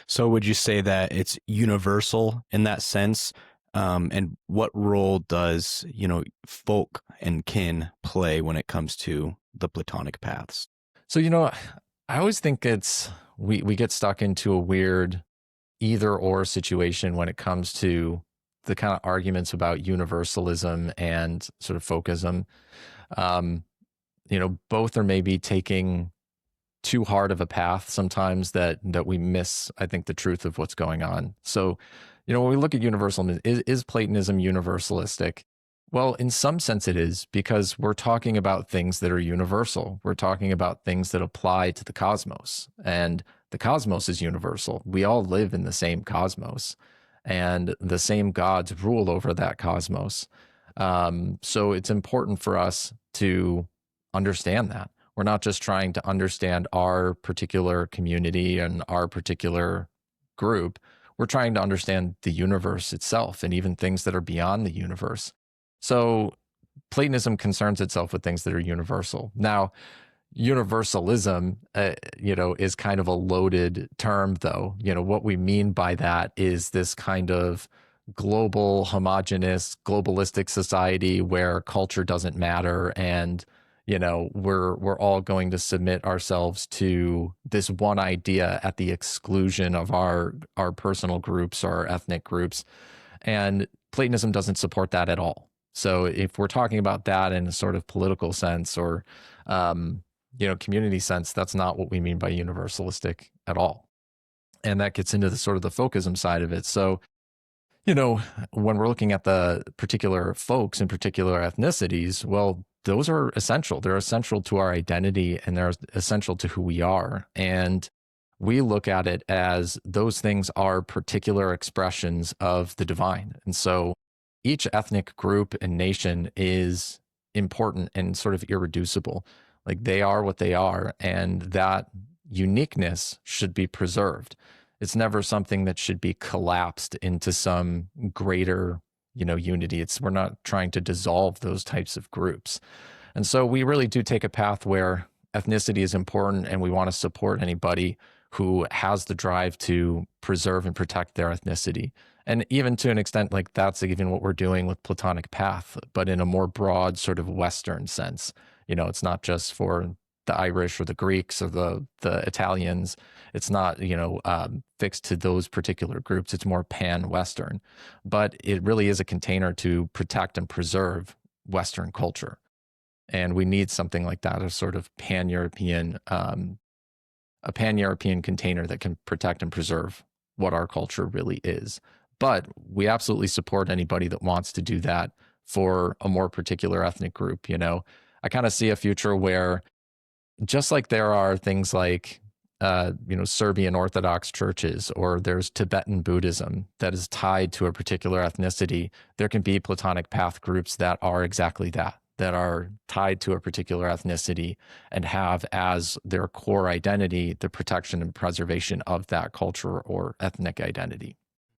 So would you say that it's universal in that sense? And what role does, folk and kin play when it comes to the Platonic paths? So, I always think we get stuck into a weird either or situation when it comes to the kind of arguments about universalism and sort of folkism. Um, both are maybe taking too hard of a path sometimes that we miss, I think, the truth of what's going on. So, when we look at universalism, is Platonism universalistic? Well, in some sense it is, because we're talking about things that are universal. We're talking about things that apply to the cosmos, and the cosmos is universal. We all live in the same cosmos, and the same gods rule over that cosmos. So it's important for us to understand that. We're not just trying to understand our particular community and our particular group. We're trying to understand the universe itself and even things that are beyond the universe. So Platonism concerns itself with things that are universal. Now, universalism, is kind of a loaded term, though. What we mean by that is this kind of global, homogenous, globalistic society where culture doesn't matter, and we're all going to submit ourselves to this one idea at the exclusion of our personal groups, our ethnic groups. And Platonism doesn't support that at all. So if we're talking about that in a sort of political sense or community sense, that's not what we mean by universalistic at all. And that gets into the sort of the folkism side of it. So, when we're looking at the particular folks and particular ethnicities, well, those are essential. They're essential to our identity and they're essential to who we are. And we look at it as those things are particular expressions of the divine. And so each ethnic group and nation is important and sort of irreducible. Like, they are what they are, and that uniqueness should be preserved. It's never something that should be collapsed into some greater, unity. We're not trying to dissolve those types of groups. And so we really do take a path where ethnicity is important, and we want to support anybody who has the drive to preserve and protect their ethnicity. And even to an extent, like, that's even what we're doing with Platonic path, but in a more broad sort of Western sense. It's not just for the Irish or the Greeks or the Italians. It's not, fixed to those particular groups. It's more pan-Western, but it really is a container to protect and preserve Western culture. And we need something like that, a sort of pan-European, a pan-European container that can protect and preserve what our culture really is. But we absolutely support anybody that wants to do that for a more particular ethnic group. I kind of see a future where, just like there are things like, Serbian Orthodox churches, or there's Tibetan Buddhism that is tied to a particular ethnicity, there can be Platonic path groups that are exactly that, that are tied to a particular ethnicity and have as their core identity the protection and preservation of that culture or ethnic identity.